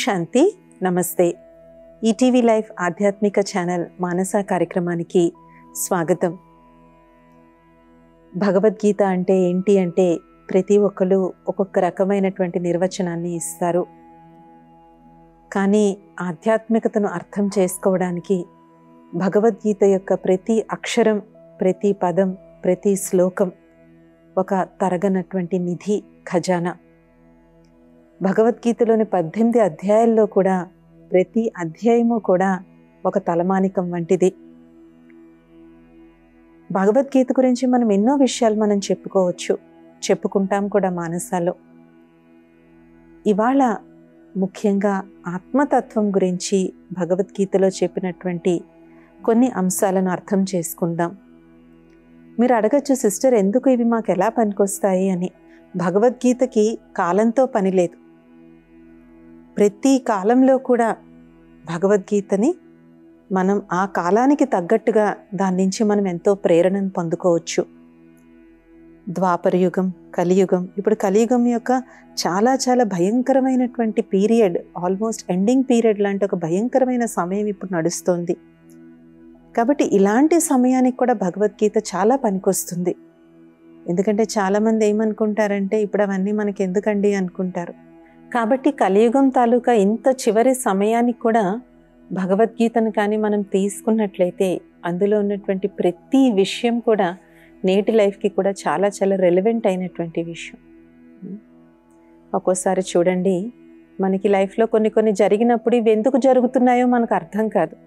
శాంతి. నమస్తే. ETV life ఆధ్యాత్మిక channel మానస కార్యక్రమానికి స్వాగతం. భగవద్గీత అంటే ఏంటి అంటే ప్రతి ఒక్కరు ఒక్కొక్క రకమైనటువంటి నిర్వచనాన్ని ఇస్తారు. కానీ ఆధ్యాత్మికతను అర్థం చేసుకోవడానికి భగవద్గీత యొక్క ప్రతి అక్షరం, ప్రతి పదం, ప్రతి శ్లోకం ఒక తరగనటువంటి నిధి, ఖజానా. భగవద్గీతలోని 18 అధ్యాయాల్లో కూడా ప్రతి అధ్యాయము కూడా ఒక తలమానికం వంటిది. భగవద్గీత గురించి మనం ఎన్నో విషయాలు మనం చెప్పుకుంటాం కూడా మానసాలో. ఇవాళ ముఖ్యంగా ఆత్మతత్వం గురించి భగవద్గీతలో చెప్పినటువంటి కొన్ని అంశాలను అర్థం చేసుకుందాం. మీరు అడగచ్చు, సిస్టర్ ఎందుకు ఇవి మాకు ఎలా పనికొస్తాయి అని. భగవద్గీతకి కాలంతో పని లేదు. ప్రతి కాలంలో కూడా భగవద్గీతని మనం ఆ కాలానికి తగ్గట్టుగా దాని నుంచి మనం ఎంతో ప్రేరణను పొందుకోవచ్చు. ద్వాపరయుగం, కలియుగం. ఇప్పుడు కలియుగం యొక్క చాలా చాలా భయంకరమైనటువంటి పీరియడ్, ఆల్మోస్ట్ ఎండింగ్ పీరియడ్ లాంటి ఒక భయంకరమైన సమయం ఇప్పుడు నడుస్తోంది. కాబట్టి ఇలాంటి సమయానికి కూడా భగవద్గీత చాలా పనికొస్తుంది. ఎందుకంటే చాలామంది ఏమనుకుంటారంటే ఇప్పుడు అవన్నీ మనకి ఎందుకండి అనుకుంటారు. కాబట్టి కలియుగం తాలూకా ఇంత చివరి సమయానికి కూడా భగవద్గీతను కానీ మనం తీసుకున్నట్లయితే అందులో ఉన్నటువంటి ప్రతి విషయం కూడా నేటి లైఫ్కి కూడా చాలా చాలా రెలవెంట్ అయినటువంటి విషయం. ఒక్కోసారి చూడండి, మనకి లైఫ్లో కొన్ని జరిగినప్పుడు ఇవి ఎందుకు జరుగుతున్నాయో మనకు అర్థం కాదు.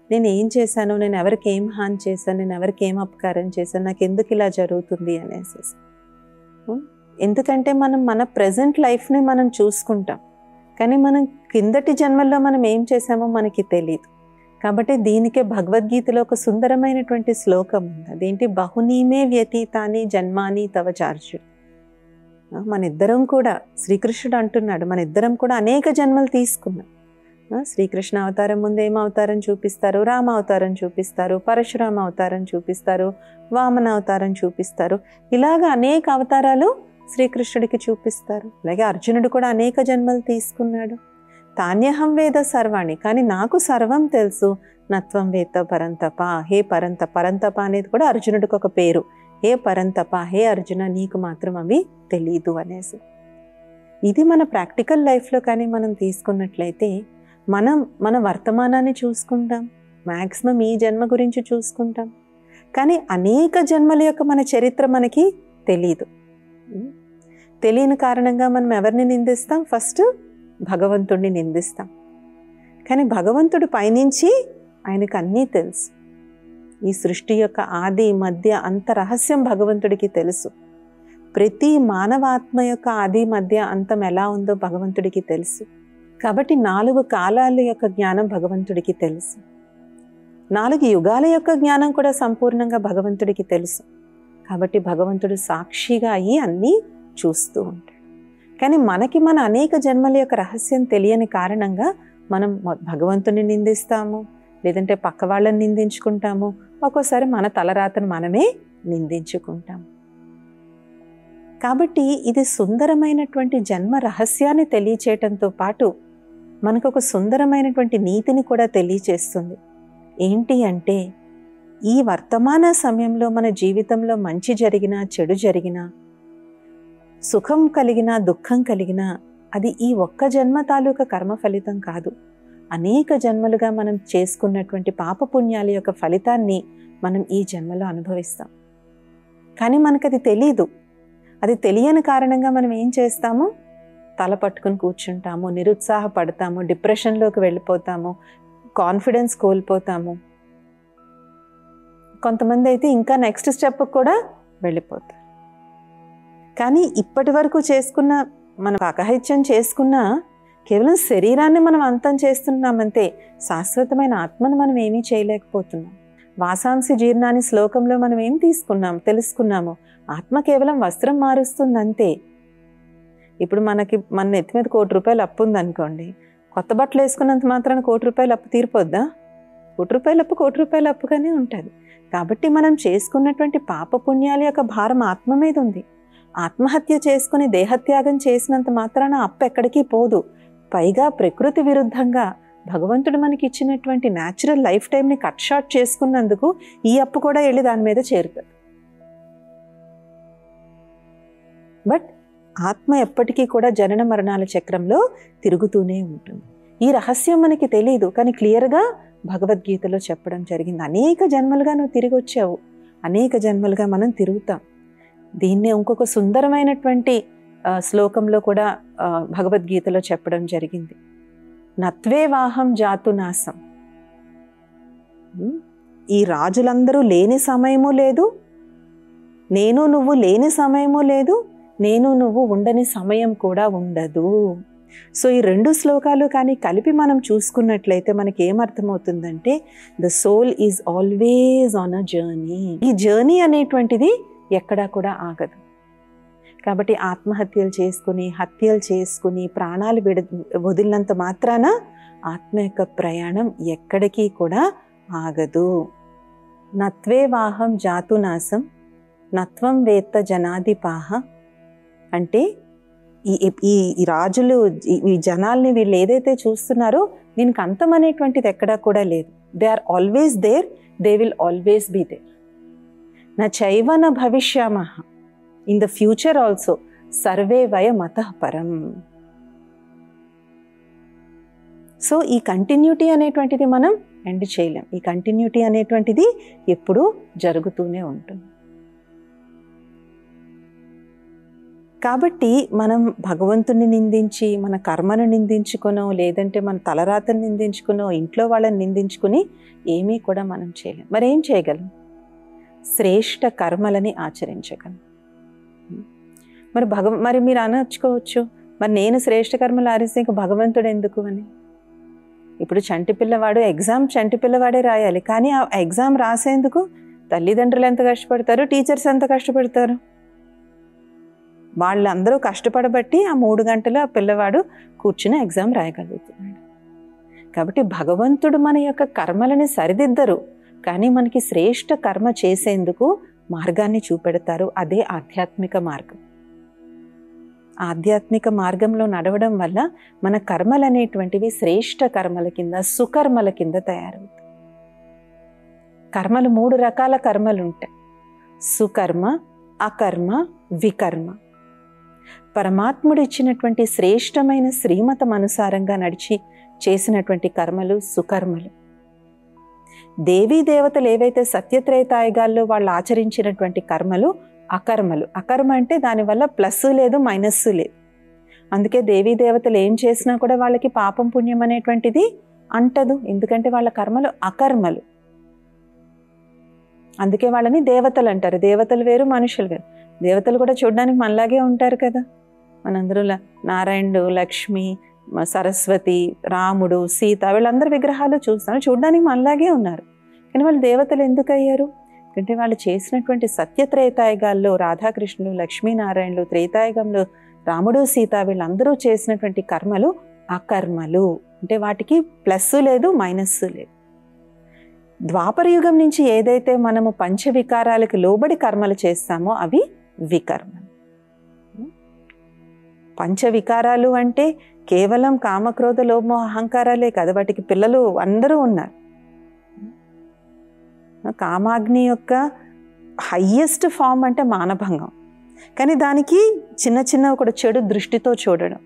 నేను ఏం చేశాను, నేను ఎవరికి ఏం హాని చేశాను, నేను ఎవరికి ఏం అపకారం చేశాను, నాకు ఎందుకు ఇలా జరుగుతుంది అనేసి. ఎందుకంటే మనం మన ప్రజెంట్ లైఫ్ని మనం చూసుకుంటాం, కానీ మనం కిందటి జన్మల్లో మనం ఏం చేశామో మనకి తెలియదు. కాబట్టి దీనికే భగవద్గీతలో ఒక సుందరమైనటువంటి శ్లోకం ఉంది. అదేంటి, బహునీమే వ్యతీతాని జన్మాని తవ చార్జు. మన ఇద్దరం కూడా, శ్రీకృష్ణుడు అంటున్నాడు, మన ఇద్దరం కూడా అనేక జన్మలు తీసుకున్నాం. శ్రీకృష్ణ అవతారం ముందు ఏం అవతారం చూపిస్తారు, రామ అవతారం చూపిస్తారు, పరశురామ అవతారం చూపిస్తారు, వామన అవతారం చూపిస్తారు. ఇలాగ అనేక అవతారాలు శ్రీకృష్ణుడికి చూపిస్తారు. అలాగే అర్జునుడు కూడా అనేక జన్మలు తీసుకున్నాడు. తాన్యహం వేద సర్వాణి, కానీ నాకు సర్వం తెలుసు, నత్వం వేత్త పరంతప. హే పరంతప అనేది కూడా అర్జునుడికి ఒక పేరు. హే పరంతప, హే అర్జున, నీకు మాత్రం అవి తెలీదు అనేసి. ఇది మన ప్రాక్టికల్ లైఫ్లో కానీ మనం తీసుకున్నట్లయితే మనం మన వర్తమానాన్ని చూసుకుంటాం, మ్యాక్సిమం ఈ జన్మ గురించి చూసుకుంటాం, కానీ అనేక జన్మల యొక్క మన చరిత్ర మనకి తెలీదు. తెలియని కారణంగా మనం ఎవరిని నిందిస్తాం? ఫస్ట్ భగవంతుడిని నిందిస్తాం. కానీ భగవంతుడు పైనుంచి ఆయనకు అన్నీ తెలుసు. ఈ సృష్టి యొక్క ఆది మధ్య అంత రహస్యం భగవంతుడికి తెలుసు. ప్రతి మానవాత్మ యొక్క ఆది మధ్య అంతం ఎలా ఉందో భగవంతుడికి తెలుసు. కాబట్టి 4 కాలాల యొక్క జ్ఞానం భగవంతుడికి తెలుసు. 4 యుగాల యొక్క జ్ఞానం కూడా సంపూర్ణంగా భగవంతుడికి తెలుసు. కాబట్టి భగవంతుడు సాక్షిగా అయ్యి అన్నీ చూస్తూ ఉంటాడు. కానీ మనకి మన అనేక జన్మల యొక్క రహస్యం తెలియని కారణంగా మనం భగవంతుని నిందిస్తాము, లేదంటే పక్క వాళ్ళని నిందించుకుంటాము, ఒక్కోసారి మన తలరాతను మనమే నిందించుకుంటాము. కాబట్టి ఇది సుందరమైనటువంటి జన్మ రహస్యాన్ని తెలియచేయటంతో పాటు మనకు ఒక సుందరమైనటువంటి నీతిని కూడా తెలియచేస్తుంది. ఏంటి అంటే, ఈ వర్తమాన సమయంలో మన జీవితంలో మంచి జరిగినా చెడు జరిగినా, సుఖం కలిగినా దుఃఖం కలిగినా, అది ఈ ఒక్క జన్మ తాలూకా కర్మ ఫలితం కాదు. అనేక జన్మలుగా మనం చేసుకున్నటువంటి పాపపుణ్యాల యొక్క ఫలితాన్ని మనం ఈ జన్మలో అనుభవిస్తాం. కానీ మనకు అది తెలీదు. అది తెలియని కారణంగా మనం ఏం చేస్తాము? తల పట్టుకుని కూర్చుంటాము, నిరుత్సాహపడతాము, డిప్రెషన్లోకి వెళ్ళిపోతాము, కాన్ఫిడెన్స్ కోల్పోతాము. కొంతమంది అయితే ఇంకా నెక్స్ట్ స్టెప్ కూడా వెళ్ళిపోతారు. కానీ ఇప్పటి వరకు చేసుకున్న, మనం అకహత్యం చేసుకున్న కేవలం శరీరాన్ని మనం అంతం చేస్తున్నామంతే. శాశ్వతమైన ఆత్మను మనం ఏమీ చేయలేకపోతున్నాం. వాసాంసి జీర్ణాన్ని శ్లోకంలో మనం ఏం తెలుసుకున్నాము? ఆత్మ కేవలం వస్త్రం మారుస్తుందంతే. ఇప్పుడు మన నెత్తి మీద ₹1,00,00,000 అప్పు ఉందనుకోండి, కొత్త బట్టలు వేసుకున్నంత మాత్రాన ₹1,00,00,000 అప్పు తీరిపోద్దా? ₹1,00,00,000 అప్పుగానే ఉంటుంది. కాబట్టి మనం చేసుకున్నటువంటి పాపపుణ్యాల యొక్క భారం ఆత్మ మీద ఉంది. ఆత్మహత్య చేసుకుని దేహత్యాగం చేసినంత మాత్రాన అప్పు ఎక్కడికి పోదు. పైగా ప్రకృతి విరుద్ధంగా భగవంతుడు మనకి ఇచ్చినటువంటి న్యాచురల్ లైఫ్ టైంని కట్ షార్ట్ చేసుకున్నందుకు ఈ అప్పు కూడా వెళ్ళి దాని మీద చేరుతుంది. బట్ ఆత్మ ఎప్పటికీ కూడా జనన మరణాల చక్రంలో తిరుగుతూనే ఉంటుంది. ఈ రహస్యం మనకి తెలియదు, కానీ క్లియర్గా భగవద్గీతలో చెప్పడం జరిగింది. అనేక జన్మలుగా నువ్వు తిరిగి వచ్చావు, అనేక జన్మలుగా మనం తిరుగుతాం. దీన్నే ఇంకొక సుందరమైనటువంటి శ్లోకంలో కూడా భగవద్గీతలో చెప్పడం జరిగింది. నత్వేవాహం జాతునాసం. ఈ రాజులందరూ లేని సమయము లేదు, నేను నువ్వు లేని సమయము లేదు, నేను నువ్వు ఉండని సమయం కూడా ఉండదు. సో ఈ రెండు శ్లోకాలు కానీ కలిపి మనం చూసుకున్నట్లయితే మనకి ఏమర్థమవుతుందంటే the soul is always on a journey. ఈ జర్నీ అనేటువంటిది ఎక్కడా కూడా ఆగదు. కాబట్టి ఆత్మహత్యలు చేసుకుని, హత్యలు చేసుకుని, ప్రాణాలు వదిలినంత మాత్రాన ఆత్మ యొక్క ప్రయాణం ఎక్కడికి కూడా ఆగదు. నత్వేవాహం జాతునాసం నత్వం వేత్త జనాధిపాహ. అంటే ఈ రాజులు, ఈ జనాల్ని వీళ్ళు ఏదైతే చూస్తున్నారో దీనికి అంతం అనేటువంటిది ఎక్కడా కూడా లేదు. They are always there, they will always be there. నా చైవన భవిష్యామహ, ఇన్ ద ఫ్యూచర్ ఆల్సో సర్వే వయ మతః పరం. సో ఈ కంటిన్యూటీ అనేటువంటిది మనం ఎండ్ చేయలేం. ఈ కంటిన్యూటీ అనేటువంటిది ఎప్పుడూ జరుగుతూనే ఉంటుంది. కాబట్టి మనం భగవంతుని నిందించి, మన కర్మను నిందించుకునో, లేదంటే మన తలరాతను నిందించుకునో, ఇంట్లో వాళ్ళని నిందించుకుని ఏమీ కూడా మనం చేయలేం. మరి ఏం చేయగలం? శ్రేష్ఠ కర్మలని ఆచరించగలం. మరి మీరు అనొచ్చుకోవచ్చు, మరి నేను శ్రేష్ఠ కర్మలు ఆచరిస్తే ఇంక భగవంతుడు ఎందుకు అని. ఇప్పుడు చంటి పిల్లవాడు ఎగ్జామ్ చంటి పిల్లవాడే రాయాలి, కానీ ఆ ఎగ్జామ్ రాసేందుకు తల్లిదండ్రులు ఎంత కష్టపడతారు, టీచర్స్ ఎంత కష్టపడతారు. వాళ్ళందరూ కష్టపడబట్టి ఆ 3 గంటలు ఆ పిల్లవాడు కూర్చుని ఎగ్జామ్ రాయగలుగుతున్నాడు. కాబట్టి భగవంతుడు మన యొక్క కర్మలని సరిదిద్దరు, కానీ మనకి శ్రేష్ఠ కర్మ చేసేందుకు మార్గాన్ని చూపెడతారు. అదే ఆధ్యాత్మిక మార్గం. ఆధ్యాత్మిక మార్గంలో నడవడం వల్ల మన కర్మలు అనేటువంటివి శ్రేష్ఠ కర్మల కింద, సుకర్మల కింద తయారవుతాయి. కర్మలు 3 రకాల కర్మలు ఉంటాయి: సుకర్మ, అకర్మ, వికర్మ. పరమాత్ముడు ఇచ్చినటువంటి శ్రేష్టమైన శ్రీమతం అనుసారంగా నడిచి చేసినటువంటి కర్మలు సుకర్మలు. దేవీ దేవతలు ఏవైతే సత్యత్రేతాయుగాల్లో వాళ్ళు ఆచరించినటువంటి కర్మలు అకర్మలు. అకర్మ అంటే దానివల్ల ప్లస్ లేదు, మైనస్ లేదు. అందుకే దేవీ దేవతలు ఏం చేసినా కూడా వాళ్ళకి పాపం పుణ్యం అనేటువంటిది అంటదు, ఎందుకంటే వాళ్ళ కర్మలు అకర్మలు. అందుకే వాళ్ళని దేవతలు అంటారు. దేవతలు వేరు, మనుషులు వేరు. దేవతలు కూడా చూడడానికి మనలాగే ఉంటారు కదా. మనందరూ నారాయణుడు, లక్ష్మి, సరస్వతి, రాముడు, సీత, వీళ్ళందరూ విగ్రహాలు చూస్తాను, చూడడానికి మనలాగే ఉన్నారు. కానీ వాళ్ళు దేవతలు ఎందుకు అయ్యారు? అంటే వాళ్ళు చేసినటువంటి సత్యత్రేతాయుగాల్లో రాధాకృష్ణులు, లక్ష్మీనారాయణులు, త్రేతాయుగంలో రాముడు, సీత, వీళ్ళందరూ చేసినటువంటి కర్మలు అకర్మలు. అంటే వాటికి ప్లస్ లేదు, మైనస్ లేదు. ద్వాపరయుగం నుంచి ఏదైతే మనము పంచవికారాలకు లోబడి కర్మలు చేస్తామో అవి వికర్మలు. పంచవికారాలు అంటే కేవలం కామక్రోధ లోభ అహంకారాలే కాదు, వాటికి పిల్లలు అందరూ ఉన్నారు. కామాగ్ని యొక్క హయ్యెస్ట్ ఫామ్ అంటే మానభంగం. కానీ దానికి చిన్న చిన్న ఒక చెడు దృష్టితో చూడడం,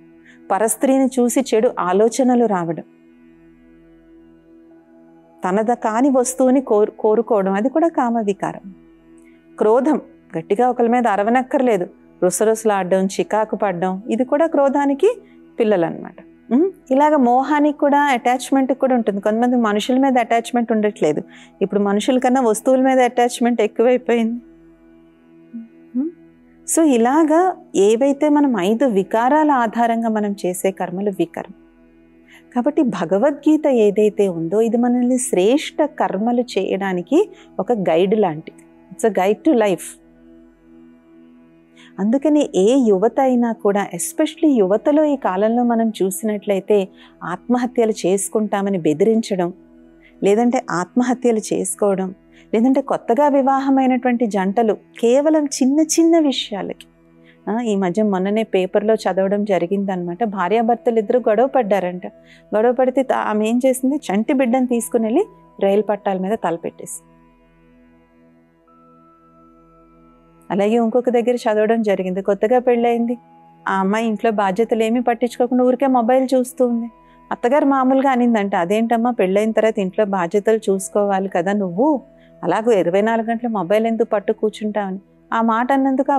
పరస్త్రీని చూసి చెడు ఆలోచనలు రావడం, తనద కాని వస్తువుని కోరుకోవడం, అది కూడా కామ వికారం. క్రోధం, గట్టిగా ఒకరి మీద అరవనక్కర్లేదు, రుసరుసలాడడం, చికాకు పడడం, ఇది కూడా క్రోధానికి పిల్లలు అనమాట. ఇలాగ మోహానికి కూడా, అటాచ్మెంట్కి కూడా ఉంటుంది. కొంతమంది మనుషుల మీద అటాచ్మెంట్ ఉండట్లేదు, ఇప్పుడు మనుషుల కన్నా వస్తువుల మీద అటాచ్మెంట్ ఎక్కువైపోయింది. సో ఇలాగా ఏవైతే మనం 5 వికారాల ఆధారంగా మనం చేసే కర్మలు వికర్మ. కాబట్టి భగవద్గీత ఏదైతే ఉందో ఇది మనల్ని శ్రేష్ఠ కర్మలు చేయడానికి ఒక గైడ్ లాంటిది. It's a guide to life. అందుకని ఏ యువత అయినా కూడా, ఎస్పెషలీ యువతలో ఈ కాలంలో మనం చూసినట్లయితే ఆత్మహత్యలు చేసుకుంటామని బెదిరించడం, లేదంటే ఆత్మహత్యలు చేసుకోవడం, లేదంటే కొత్తగా వివాహమైనటువంటి జంటలు కేవలం చిన్న చిన్న విషయాలకి ఈ మధ్య మొన్ననే పేపర్లో చదవడం జరిగిందనమాట. భార్యాభర్తలు ఇద్దరు గొడవ పడ్డారంట. గొడవ పడితే ఆమె ఏం చేసింది, చంటి బిడ్డను తీసుకుని వెళ్ళి రైలు పట్టాల మీద తలపెట్టేసి. అలాగే ఇంకొక దగ్గర చదవడం జరిగింది, కొత్తగా పెళ్ళయింది. ఆ అమ్మాయి ఇంట్లో బాధ్యతలు ఏమీ పట్టించుకోకుండా ఊరికే మొబైల్ చూస్తూ ఉంది. అత్తగారు మామూలుగా అనిందంట, అదేంటమ్మా పెళ్ళైన తర్వాత ఇంట్లో బాధ్యతలు చూసుకోవాలి కదా నువ్వు, అలాగే 24 గంటలు మొబైల్ ఎందుకు పట్టు కూర్చుంటావని. ఆ మాట అన్నందుకు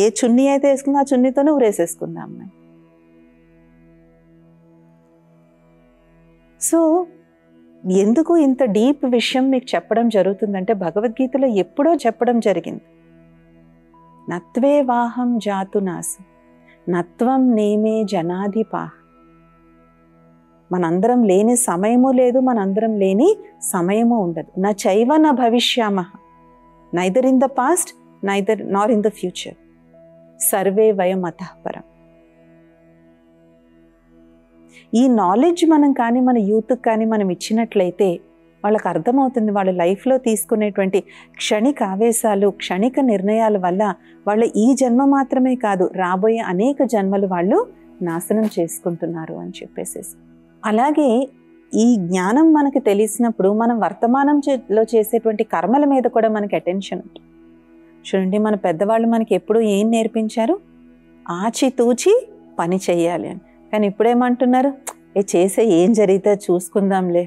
ఏ చున్నీ అయితే వేసుకుందో ఆ చున్నీతోనే ఊరేసేసుకుంది అమ్మాయి. సో ఎందుకు ఇంత డీప్ విషయం మీకు చెప్పడం జరుగుతుందంటే, భగవద్గీతలో ఎప్పుడో చెప్పడం జరిగింది. నత్వే వాహం జాతు నాసు నత్వం నేమే జనాధిపాహ. మనందరం లేని సమయము లేదు, మనందరం లేని సమయము ఉండదు. నా చైవ నా భవిష్యామః, neither in the past neither nor in the future, సర్వే వయం అతః పరం. ఈ నాలెడ్జ్ మనం కానీ మన యూత్కి కానీ మనం ఇచ్చినట్లయితే వాళ్ళకి అర్థమవుతుంది, వాళ్ళ లైఫ్లో తీసుకునేటువంటి క్షణిక ఆవేశాలు, క్షణిక నిర్ణయాల వల్ల వాళ్ళ ఈ జన్మ మాత్రమే కాదు, రాబోయే అనేక జన్మలు వాళ్ళు నాశనం చేసుకుంటున్నారు అని చెప్పేసి. అలాగే ఈ జ్ఞానం మనకి తెలిసినప్పుడు మనం వర్తమానంలో చేసేటువంటి కర్మల మీద కూడా మనకి అటెన్షన్ ఉంటుంది. చూడండి, మన పెద్దవాళ్ళు మనకి ఎప్పుడు ఏం నేర్పించారు, ఆచితూచి పని చెయ్యాలి అని. కానీ ఇప్పుడేమంటున్నారు, చేసే ఏం జరిగితే చూసుకుందాంలే,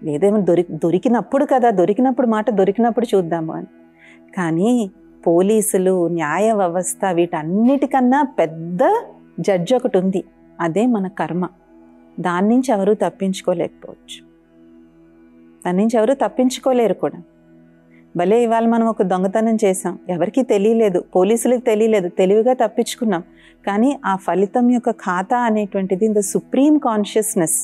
లేదేమో దొరికినప్పుడు కదా, దొరికినప్పుడు చూద్దాము అని. కానీ పోలీసులు, న్యాయ వ్యవస్థ, వీటన్నిటికన్నా పెద్ద జడ్జి ఒకటి ఉంది, అదే మన కర్మ. దాని నుంచి ఎవరూ తప్పించుకోలేకపోవచ్చు, దాని నుంచి ఎవరూ తప్పించుకోలేరు కూడా. భలే ఇవాళ మనం ఒక దొంగతనం చేసాం, ఎవరికీ తెలియలేదు, పోలీసులకు తెలియలేదు, తెలివిగా తప్పించుకున్నాం. కానీ ఆ ఫలితం యొక్క ఖాతా అనేటువంటిది ఇన్ ద సుప్రీం కాన్షియస్నెస్,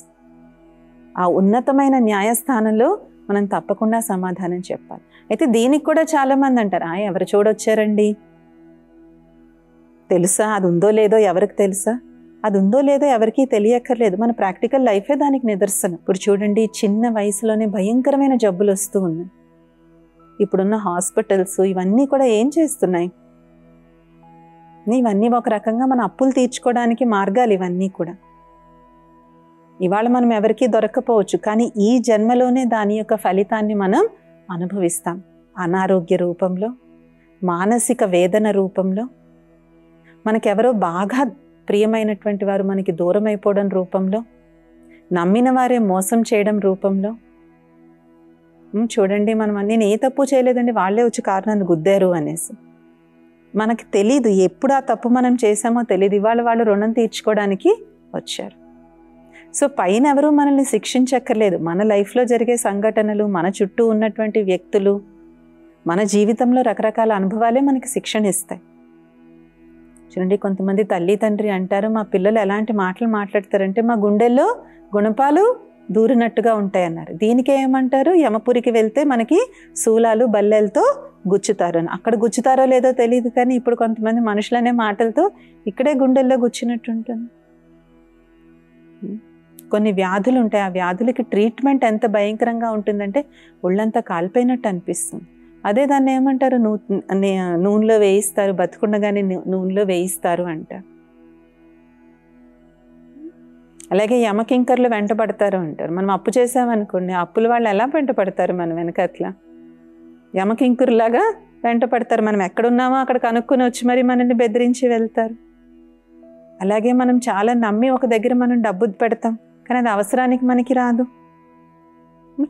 ఆ ఉన్నతమైన న్యాయస్థానంలో మనం తప్పకుండా సమాధానం చెప్పాలి. అయితే దీనికి కూడా చాలామంది అంటారు, ఎవరు చూడొచ్చారండి, తెలుసా, అది ఉందో లేదో ఎవరికి తెలుసా? అది ఉందో లేదో ఎవరికీ తెలియక్కర్లేదు, మన ప్రాక్టికల్ లైఫే దానికి నిదర్శనం. ఇప్పుడు చూడండి, చిన్న వయసులోనే భయంకరమైన జబ్బులు వస్తూ ఉన్నాయి. ఇప్పుడున్న హాస్పిటల్స్ ఇవన్నీ కూడా ఏం చేస్తున్నాయి, ఇవన్నీ ఒక రకంగా మన అప్పులు తీర్చుకోవడానికి మార్గాలు ఇవన్నీ కూడా. ఇవాళ మనం ఎవరికీ దొరకపోవచ్చు, కానీ ఈ జన్మలోనే దాని యొక్క ఫలితాన్ని మనం అనుభవిస్తాం. అనారోగ్య రూపంలో, మానసిక వేదన రూపంలో, మనకెవరో బాగా ప్రియమైనటువంటి వారు మనకి దూరం అయిపోవడం రూపంలో, నమ్మిన వారే మోసం చేయడం రూపంలో. చూడండి, మనం నేను ఏ తప్పు చేయలేదండి, వాళ్ళే వచ్చి కారు నన్ను గుద్దారు అనేసి. మనకి తెలీదు ఎప్పుడు ఆ తప్పు మనం చేసామో తెలియదు, ఇవాళ వాళ్ళు రుణం తీర్చుకోవడానికి వచ్చారు. సో పైన ఎవరు మనల్ని శిక్షించక్కర్లేదు, మన లైఫ్లో జరిగే సంఘటనలు, మన చుట్టూ ఉన్నటువంటి వ్యక్తులు, మన జీవితంలో రకరకాల అనుభవాలే మనకి శిక్షణ ఇస్తాయి. చూడండి, కొంతమంది తల్లి తండ్రి అంటారు, మా పిల్లలు ఎలాంటి మాటలు మాట్లాడతారంటే మా గుండెల్లో గుణపాలు దూరినట్టుగా ఉంటాయన్నారు. దీనికి ఏమంటారు, యమపురికి వెళ్తే మనకి శూలాలు బల్లెలతో గుచ్చుతారు అని. అక్కడ గుచ్చుతారో లేదో తెలియదు, కానీ ఇప్పుడు కొంతమంది మనుషులనే మాటలతో ఇక్కడే గుండెల్లో గుచ్చినట్టు ఉంటుంది. కొన్ని వ్యాధులు ఉంటాయి, ఆ వ్యాధులకి ట్రీట్మెంట్ ఎంత భయంకరంగా ఉంటుందంటే ఒళ్ళంతా కాలిపోయినట్టు అనిపిస్తుంది. అదే దాన్ని ఏమంటారు, నూనెలో వేయిస్తారు, బతుకుండగానే నూనెలో వేయిస్తారు అంట. అలాగే యమకింకర్లు వెంటబడతారు అంటారు. మనం అప్పు చేసామనుకోండి, అప్పుల వాళ్ళు ఎలా వెంటపడతారు మన వెనకట్లా, యమకింకురులాగా వెంటపడతారు. మనం ఎక్కడున్నామో అక్కడ కనుక్కొని వచ్చి మరి మనల్ని బెదిరించి వెళ్తారు. అలాగే మనం చాలా నమ్మి ఒక దగ్గర మనం డబ్బు పెడతాం, కానీ అది అవసరానికి మనకి రాదు,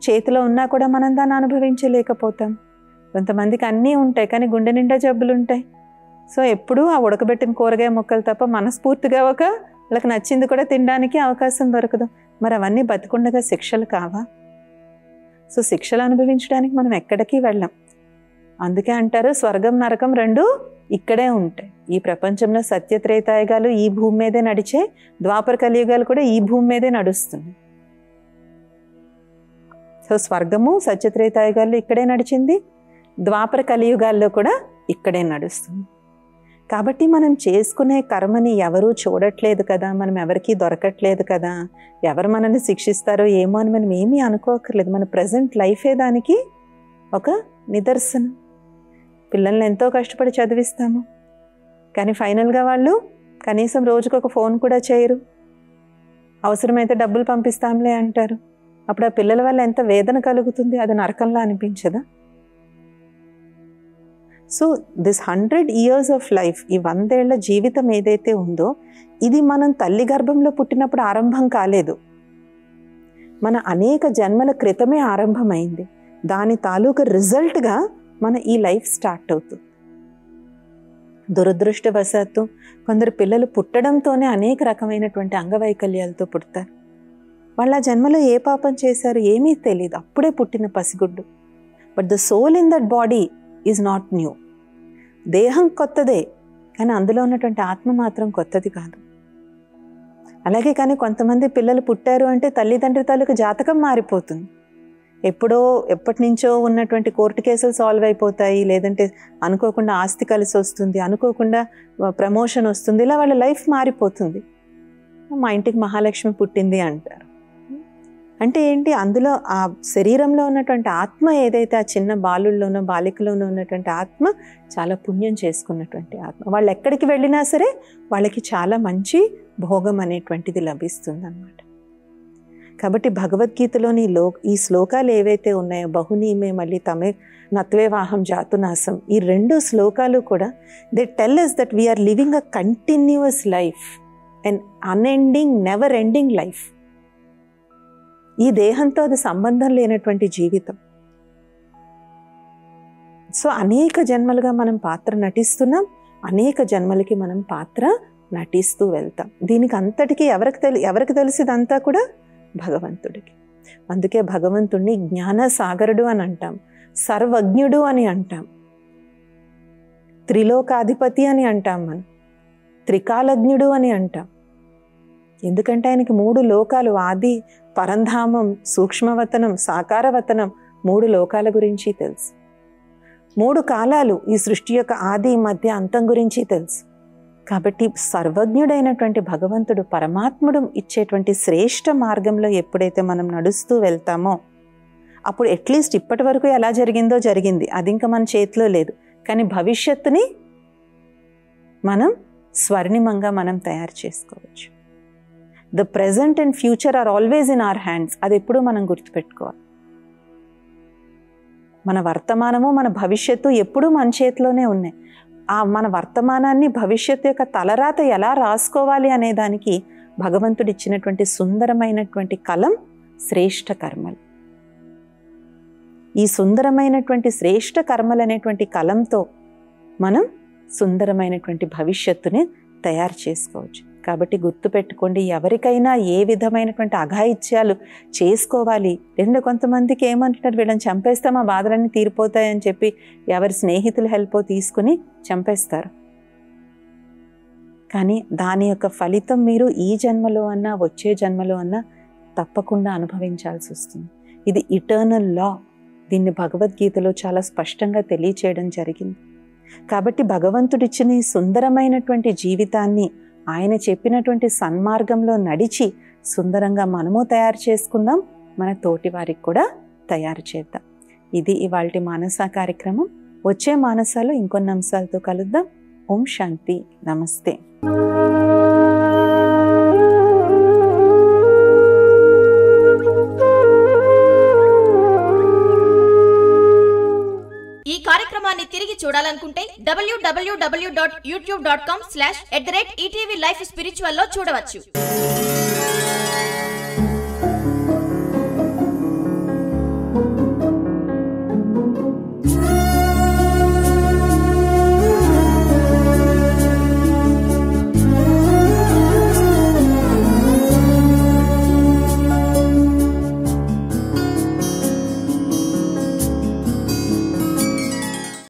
చేతిలో ఉన్నా కూడా మనం దాన్ని అనుభవించలేకపోతాం. కొంతమందికి అన్నీ ఉంటాయి, కానీ గుండె నిండా జబ్బులు ఉంటాయి. సో ఎప్పుడూ ఆ ఉడకబెట్టిన కూరగాయ ముక్కలు తప్ప మనస్ఫూర్తిగా వాళ్ళకి నచ్చింది కూడా తినడానికి అవకాశం దొరకదు. మరి అవన్నీ బతికుండగా శిక్షలు కావా? సో శిక్షలు అనుభవించడానికి మనం ఎక్కడికి వెళ్ళాం. అందుకే అంటారు, స్వర్గం నరకం రెండు ఇక్కడే ఉంటాయి. ఈ ప్రపంచంలో సత్యత్రేతాయుగాలు ఈ భూమి మీదే నడిచే, ద్వాపర కలియుగాలు కూడా ఈ భూమి మీదే నడుస్తుంది. సో స్వర్గము సత్యత్రేతాయుగాల్లో ఇక్కడే నడిచింది, ద్వాపర కలియుగాల్లో కూడా ఇక్కడే నడుస్తుంది. కాబట్టి మనం చేసుకునే కర్మని ఎవరూ చూడట్లేదు కదా, మనం ఎవరికీ దొరకట్లేదు కదా, ఎవరు మనల్ని శిక్షిస్తారో ఏమో అని మనం ఏమీ అనుకోకర్లేదు. మన ప్రజెంట్ లైఫే దానికి ఒక నిదర్శనం. పిల్లల్ని ఎంతో కష్టపడి చదివిస్తాము, కానీ ఫైనల్గా వాళ్ళు కనీసం రోజుకు ఒక ఫోన్ కూడా చేయరు. అవసరమైతే డబ్బులు పంపిస్తాంలే అంటారు. అప్పుడు ఆ పిల్లల వల్ల ఎంత వేదన కలుగుతుంది, అది నరకంలా అనిపించదా? So this 100 years of life, ఈ 100 ఏళ్ల జీవితం ఏదైతే ఉందో ఇది మనం తల్లి గర్భంలో పుట్టినప్పుడు ఆరంభం కాలేదు, మన అనేక జన్మల క్రితమే ఆరంభమైంది. దాని తాలూకు రిజల్ట్గా మన ఈ లైఫ్ స్టార్ట్ అవుతుంది. దురదృష్టవశాత్తు కొందరు పిల్లలు పుట్టడంతోనే అనేక రకమైనటువంటి అంగవైకల్యాలతో పుడతారు. వాళ్ళ జన్మలో ఏ పాపం చేశారు ఏమీ తెలియదు, అప్పుడే పుట్టిన పసిగుడ్డు. But the soul in that body is not new. దేహం కొత్తదే, కానీ అందులో ఉన్నటువంటి ఆత్మ మాత్రం కొత్తది కాదు. అలాగే కానీ కొంతమంది పిల్లలు పుట్టారు అంటే తల్లిదండ్రి తాలూకు జాతకం మారిపోతుంది. ఎప్పటి నుంచో ఉన్నటువంటి కోర్టు కేసులు సాల్వ్ అయిపోతాయి, లేదంటే అనుకోకుండా ఆస్తి కలిసి వస్తుంది, అనుకోకుండా ప్రమోషన్ వస్తుంది, ఇలా వాళ్ళ లైఫ్ మారిపోతుంది. మా ఇంటికి మహాలక్ష్మి పుట్టింది అంటారు. అంటే ఏంటి, అందులో ఆ శరీరంలో ఉన్నటువంటి ఆత్మ ఏదైతే ఆ చిన్న బాలుల్లోనో బాలికలోనో ఉన్నటువంటి ఆత్మ చాలా పుణ్యం చేసుకున్నటువంటి ఆత్మ. వాళ్ళు ఎక్కడికి వెళ్ళినా సరే వాళ్ళకి చాలా మంచి భోగం అనేటువంటిది లభిస్తుంది అన్నమాట. కాబట్టి భగవద్గీతలోని ఈ శ్లోకాలు ఏవైతే ఉన్నాయో, బహునీమే మళ్ళీ తమే నత్వేవాహం జాతునాసం, ఈ 2 శ్లోకాలు కూడా they tell us that we are living a continuous life, an unending, never ending life. ఈ దేహంతో అది సంబంధం లేనటువంటి జీవితం. సో అనేక జన్మలుగా మనం పాత్ర నటిస్తున్నాం, అనేక జన్మలకి మనం పాత్ర నటిస్తూ వెళ్తాం. దీనికి అంతటికీ ఎవరికి తెలిసిదంతా కూడా భగవంతుడికి. అందుకే భగవంతుడిని జ్ఞానసాగరుడు అని అంటాం, సర్వజ్ఞుడు అని అంటాం, త్రిలోకాధిపతి అని అంటాం, మనం త్రికాలజ్ఞుడు అని అంటాం. ఎందుకంటే ఆయనకి 3 లోకాలు, ఆది, పరంధామం, సూక్ష్మవతనం, సాకారవతనం, 3 లోకాల గురించి తెలుసు. 3 కాలాలు, ఈ సృష్టి యొక్క ఆది, మధ్య, అంతం గురించి తెలుసు. కాబట్టి సర్వజ్ఞుడైనటువంటి భగవంతుడు, పరమాత్ముడు ఇచ్చేటువంటి శ్రేష్ఠ మార్గంలో ఎప్పుడైతే మనం నడుస్తూ వెళ్తామో అప్పుడు అట్లీస్ట్ ఇప్పటి వరకు ఎలా జరిగిందో జరిగింది, అది ఇంకా మన చేతిలో లేదు. కానీ భవిష్యత్తుని మనం స్వర్ణిమంగా మనం తయారు చేసుకోవచ్చు. The present and future are always in our hands. అది ఎప్పుడూ మనం గుర్తుపెట్టుకోవాలి. మన వర్తమానము మన భవిష్యత్తు ఎప్పుడూ మన చేతిలోనే ఉన్నాయి. మన వర్తమానాన్ని భవిష్యత్తు యొక్క తలరాత ఎలా రాసుకోవాలి అనే దానికి భగవంతుడు ఇచ్చినటువంటి సుందరమైనటువంటి కలం శ్రేష్ఠ కర్మలు. ఈ సుందరమైనటువంటి శ్రేష్ఠ కర్మలు అనేటువంటి కలంతో మనం సుందరమైనటువంటి భవిష్యత్తుని తయారు చేసుకోవచ్చు. కాబట్టి గుర్తుపెట్టుకోండి, ఎవరికైనా ఏ విధమైనటువంటి అఘాయిత్యాలు చేసుకోవాలి, లేదా కొంతమందికి ఏమంటున్నారు, వీళ్ళని చంపేస్తే మా బాధలన్నీ తీరిపోతాయని చెప్పి ఎవరి స్నేహితుల హెల్ప్ తీసుకుని చంపేస్తారు. కానీ దాని యొక్క ఫలితం మీరు ఈ జన్మలో అన్నా వచ్చే జన్మలో అన్నా తప్పకుండా అనుభవించాల్సి వస్తుంది. ఇది ఇటర్నల్ లా. దీన్ని భగవద్గీతలో చాలా స్పష్టంగా తెలియచేయడం జరిగింది. కాబట్టి భగవంతుడిచ్చిన ఈ సుందరమైనటువంటి జీవితాన్ని ఆయన చెప్పినటువంటి సన్మార్గంలో నడిచి సుందరంగా మనము తయారు చేసుకుందాం, మన తోటి వారికి కూడా తయారు చేద్దాం. ఇది ఇవాల్టి మానస కార్యక్రమం. వచ్చే మానసాలో ఇంకొన్ని అంశాలతో కలుద్దాం. ఓం శాంతి. నమస్తే. ఈ కార్యక్రమాన్ని తిరిగి చూడాలనుకుంటే www.youtube.com/@ETV Life Spiritual లో చూడవచ్చు.